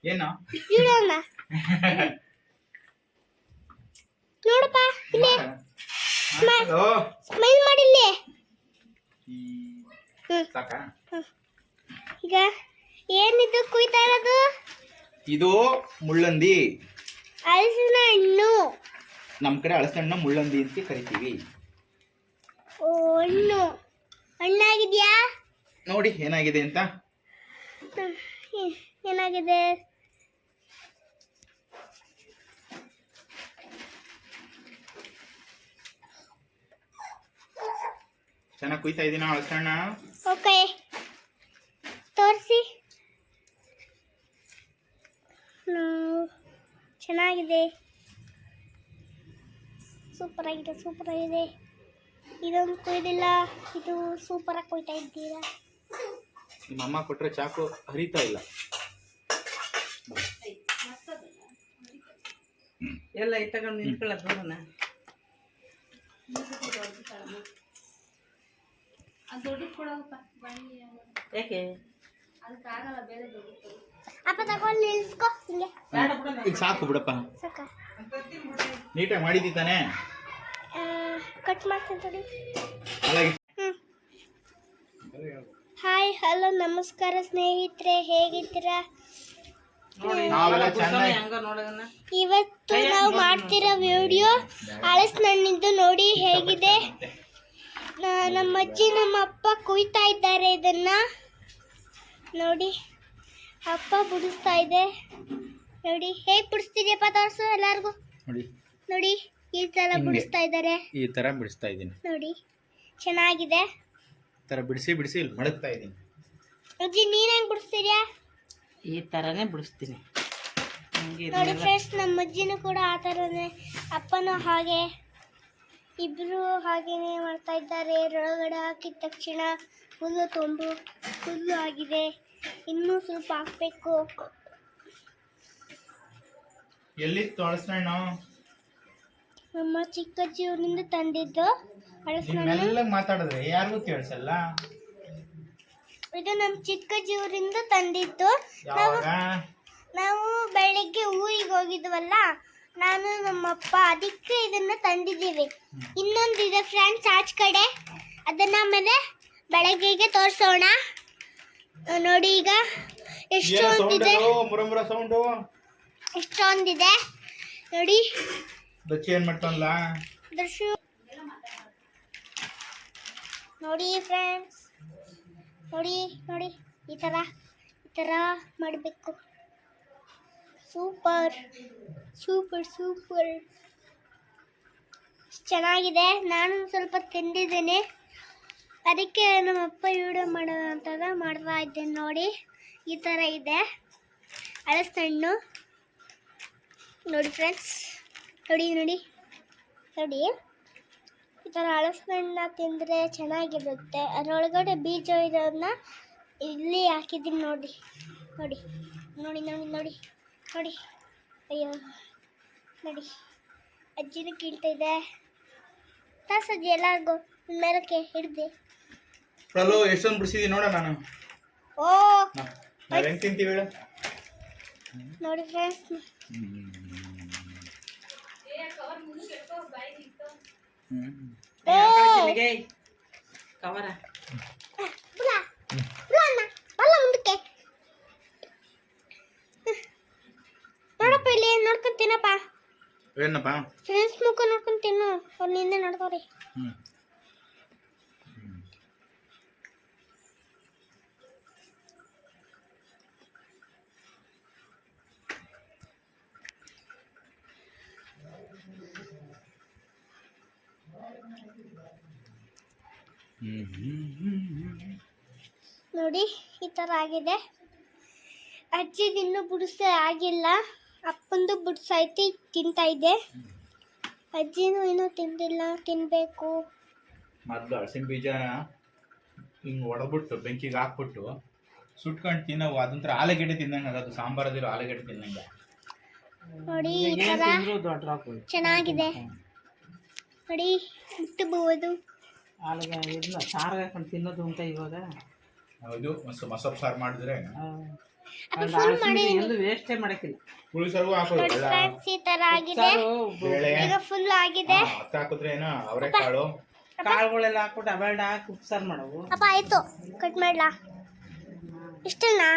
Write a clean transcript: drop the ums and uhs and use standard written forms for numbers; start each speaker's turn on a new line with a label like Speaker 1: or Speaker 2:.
Speaker 1: ಏನು
Speaker 2: ಇಡೋಣ ನೋಡಪ್ಪ ಇಲ್ಲಿ ಸ್ಮೈಲ್ ಮಾಡಿಲ್ಲಿ.
Speaker 1: ಸಾಕ
Speaker 2: ಈಗ ಏನಿದು ಕುಯ್ತಾ ಇರೋದು?
Speaker 1: ಇದು ಮುಳ್ಳಂದಿ.
Speaker 2: ಹಲಸಿನ ಹಣ್ಣು.
Speaker 1: ನಮ್ಮ ಕಡೆ ಹಲಸಿನ ಹಣ್ಣು ಮುಳ್ಳಂದಿ ಅಂತ ಕರಿತೀವಿ.
Speaker 2: ಓ ಹಣ್ಣು ಹಣ್ಣಾಗಿದ್ಯಾ?
Speaker 1: ನೋಡಿ ಏನಾಗಿದೆ ಅಂತ.
Speaker 2: ಏನಾಗಿದೆ?
Speaker 1: ಚೆನ್ನಾಗಿ ಕುಯ್ತಾ ಇದೀನ ಹಲಸಿನ ಹಣ್ಣ.
Speaker 2: ಓಕೆ ತೋರಿಸಿ. ಚೆನ್ನಾಗಿದೆ, ಸೂಪರ್ ಆಗಿದೆ, ಸೂಪರ್ ಆಗಿದೆ. ಇದೊಂದು ಕುಯ್ದಿಲ್ಲ, ಇದು ಸೂಪರ್ ಆಗಿ ಕುಯ್ತಾ ಇದ್ದೀರಾ.
Speaker 1: ನಿಮ್ಮ ಅಮ್ಮ ಕೊಟ್ರೆ ಚಾಕು ಹರಿತಾ ಇಲ್ಲ.
Speaker 3: ಎಲ್ಲ ಇಟ್ಟಕೊಂಡು ನಿಂತ್ಕೊಳ್ಳೋದು ನೋಡೋಣ. ಯಾಕೆ
Speaker 2: ಅಪ್ಪ ತಗೊಂಡು ನಿಲ್ಸ್ಕೊ ಹಿಂಗೆ.
Speaker 1: ಈಗ ಸಾಕು ಬಿಡಪ್ಪ,
Speaker 2: ಸಾಕ
Speaker 1: ನೀಟಾಗಿ ಮಾಡಿದ್ದಿ ತಾನೇ.
Speaker 2: ಕಟ್ ಮಾಡ್ತೀನಿ ತಡಿ.
Speaker 1: అలాగే
Speaker 2: ಹಾಯ್ ಹಲೋ ನಮಸ್ಕಾರ ಸ್ನೇಹಿತರೆ, ಹೇಗಿದ್ದೀರಾ? ಇವತ್ತು ನಾವು ಮಾಡ್ತಿರೋ ವಿಡಿಯೋ ಹಲಸಿನ ಹಣ್ಣಿಂದು. ನೋಡಿ ಹೇಗಿದೆ. ನಮ್ಮ ಅಜ್ಜಿ ನಮ್ಮ ಅಪ್ಪ ಕುಯ್ತಾ ಇದ್ದಾರೆ ಇದನ್ನ. ನೋಡಿ ಅಪ್ಪ ಬಿಡಿಸ್ತಾ ಇದೆ. ನೋಡಿ ಹೇಗೆ ಬಿಡಿಸ್ತಿದ್ಯಪ್ಪ, ತೋರಿಸು ಎಲ್ಲರಿಗೂ.
Speaker 1: ನೋಡಿ
Speaker 2: ನೋಡಿ ಈ ತರ ಬಿಡಿಸ್ತಾ ಇದ್ದಾರೆ.
Speaker 1: ಈ ತರ ಬಿಡಿಸ್ತಾ ಇದ್ದೀನಿ.
Speaker 2: ನೋಡಿ ಚೆನ್ನಾಗಿದೆ.
Speaker 1: ಈ ತರ ಬಿಡಿಸಿ ಬಿಡಿಸಿ ಇಲ್ಲಿ ಮಡಗ್ತಾ ಇದ್ದೀನಿ.
Speaker 2: ಅಜ್ಜಿ ನೀನ್ ಹೆಂಗ್ ಬಿಡಿಸ್ತೀರ್ಯಾ?
Speaker 3: ಈ ಥರನೇ ಬಿಡಿಸ್ತೀನಿ.
Speaker 2: ನೋಡಿ ಫ್ರೆಂಡ್ಸ್, ನಮ್ಮ ಅಜ್ಜಿನೂ ಕೂಡ ಆ ಥರನೇ, ಅಪ್ಪನೂ ಹಾಗೆ, ಇಬ್ಬರು ಹಾಗೇನೆ ಮಾಡ್ತಾ ಇದ್ದಾರೆ. ಒಳಗಡೆ ಹಾಕಿದ ತಕ್ಷಣ ಫುಲ್ಲು ಆಗಿದೆ. ಇನ್ನೂ ಸ್ವಲ್ಪ ಹಾಕ್ಬೇಕು.
Speaker 1: ಎಲ್ಲಿತ್ತು ಹಲಸಿನ ಹಣ್ಣು?
Speaker 2: ನಮ್ಮ ಚಿಕ್ಕಜ್ಜಿ ಊರಿಂದ ತಂದಿದ್ದು ಹಲಸಿನ ಹಣ್ಣು.
Speaker 1: ಮೆಲ್ಲಗೆ ಮಾತಾಡಿದ್ರೆ ಯಾರಿಗೂ ಕೇಳಿಸಲ್ಲ.
Speaker 2: ಇದು ನಮ್ಮ ಚಿಕ್ಕಜ್ಜಿ ಊರಿಂದ ತಂದಿದ್ದು. ನಾವು ಬೆಳಿಗ್ಗೆ ಊರಿಗೆ ಹೋಗಿದ್ವಲ್ಲ, ನಾನು ನಮ್ಮಪ್ಪ, ಅದಕ್ಕೆ ಇದನ್ನ ತಂದಿದ್ದೀವಿ. ಇನ್ನೊಂದಿದೆ ಫ್ರೆಂಡ್ಸ್ ಆಚೆ ಕಡೆ, ಅದನ್ನ ಆಮೇಲೆ ಬೆಳಗ್ಗೆಗೆ ತೋರಿಸೋಣ. ನೋಡಿ ಈಗ ಎಷ್ಟೊಂದಿದೆ, ಎಷ್ಟೊಂದಿದೆ ನೋಡಿ.
Speaker 1: ದಚ್ಚಿ ಏನ್ ಮಾಡ್ತಾನಲ್ಲ
Speaker 2: ದರ್ಶು. ನೋಡಿ ಫ್ರೆಂಡ್ಸ್, ನೋಡಿ ನೋಡಿ ಈ ಥರ ಮಾಡಬೇಕು. ಸೂಪರ್ ಸೂಪರ್ ಸೂಪರ್ ಚೆನ್ನಾಗಿದೆ. ನಾನು ಸ್ವಲ್ಪ ತಿಂದಿದ್ದೇನೆ, ಅದಕ್ಕೆ ನಮ್ಮಪ್ಪ ವಿಡಿಯೋ ಮಾಡೋಣ ಅಂತ ಮಾಡ್ತಾ ಇದ್ದೇನೆ. ನೋಡಿ ಈ ಥರ ಇದೆ ಹಲಸಿನ ಹಣ್ಣು. ನೋಡಿ ಫ್ರೆಂಡ್ಸ್, ನೋಡಿ ನೋಡಿ ನೋಡಿ ಈ ಥರ ಹಲಸಿನ ಹಣ್ಣು ತಿಂದರೆ ಚೆನ್ನಾಗಿರುತ್ತೆ. ಅದರೊಳಗಡೆ ಬೀಜ ಇರೋದನ್ನ ಇಲ್ಲಿ ಹಾಕಿದ್ದೀನಿ. ನೋಡಿ ನೋಡಿ ನೋಡಿ ನೋಡಿ ನೋಡಿ ನೋಡಿ. ಅಯ್ಯೋ ನೋಡಿ, ಅಜ್ಜಿನ ಕೀಳ್ತಾ ಇದೆ. ತಾಸಜ್ಜಿ ಎಲ್ಲರಿಗೂ ಮೇಲಕ್ಕೆ ಹಿಡ್ದೆ.
Speaker 1: ಎಷ್ಟೊಂದು ಬಿಡಿಸಿದೀನಿ ನೋಡ ನಾನು.
Speaker 2: ಓ
Speaker 1: ನಾವ್ ಹೆಂಗ್ ತಿಂತೀವಿ ಹೇಳು.
Speaker 2: ನೋಡಿ ಫ್ರೆಂಡ್ಸ್,
Speaker 3: ಕವರ
Speaker 2: ಮುಂದಕ್ಕೆ ನೋಡಪ್ಪ, ಇಲ್ಲಿ ನೋಡ್ಕೊಂಡ್ ತಿನ್ನಪ್ಪ.
Speaker 1: ಏನಪ್ಪ
Speaker 2: ಫ್ರೆಂಡ್ಸ್ ಮುಖ ನೋಡ್ಕೊಂಡ್ ತಿನ್ನು, ಅವ್ರು ನಿಂದೆ ನೋಡ್ಕೋರಿ. ನೋಡಿ ಈ ಥರ ಆಗಿದೆ. ಅಜ್ಜಿದು ಇನ್ನೂ ಬುಡಿಸ ಆಗಿಲ್ಲ, ಅಪ್ಪಂದು ಬುಡ್ಸೈತಿ ತಿಂತಾ ಇದೆ. ಅಜ್ಜಿನೂ ಇನ್ನೂ ತಿಂದಿಲ್ಲ, ತಿನ್ನಬೇಕು.
Speaker 1: ಮೊದಲು ಹಲಸಿನ ಬೀಜನ ಹಿಂಗೆ ಹೊಡೆದ್ಬಿಟ್ಟು ಬೆಂಕಿಗೆ ಹಾಕ್ಬಿಟ್ಟು ಸುಟ್ಕೊಂಡು ತಿನ್ನವು. ಅದಂತರ ಆಲೂಗೆಡ್ಡೆ ತಿನ್ನಂಗೆ ಆಗೋದು, ಸಾಂಬಾರದಿರೋ ಆಲೂಗೆಡ್ಡೆ ತಿನ್ನಂಗೆ.
Speaker 2: ನೋಡಿ ಈ ಥರ ಚೆನ್ನಾಗಿದೆ. ನೋಡಿ ಮುಟ್ಟಬಹುದು.
Speaker 3: ಸಾರು ಹಾಕೊಂಡು ತಿನ್ನೋದು ಉಂಟ ಇವಾಗ.
Speaker 1: ಹೌದು, ಮಸೊಪ್ಪು ಸಾರು ಮಾಡಿದ್ರೆ
Speaker 2: ಅಪ್ಪ ಫುಲ್ ಮಾಡಿ
Speaker 3: ಎಲ್ಲೂ ವೇಸ್ಟೇ ಮಾಡಕ್ಕಿಲ್ಲ.
Speaker 1: ಹುಳಿ ಸಾರು ಹಾಕೋದು
Speaker 2: ನೋಡಿ
Speaker 1: ಎಲ್ಲ
Speaker 2: ಫ್ರೆಂಡ್ಸ್ ಈ ತರ ಆಗಿದೆ
Speaker 3: ಸಾರು
Speaker 1: ಬೇಳೆ
Speaker 2: ಈಗ ಫುಲ್ ಆಗಿದೆ
Speaker 1: ಹತ್ತ ಹಾಕಿದ್ರೆ ಏನೋ ಅವರೆಕಾಳು
Speaker 3: ಕಾಳುಗಳೆಲ್ಲ ಹಾಕ್ಬಿಟ್ಟು ಅವೆರಡು ಹಾಕಿ ಉಪ್ಸಾರು ಮಾಡವು.
Speaker 2: ಅಪ್ಪ ಆಯ್ತು ಕಟ್ ಮಾಡ್ಲಾ ಇಷ್ಟನಾ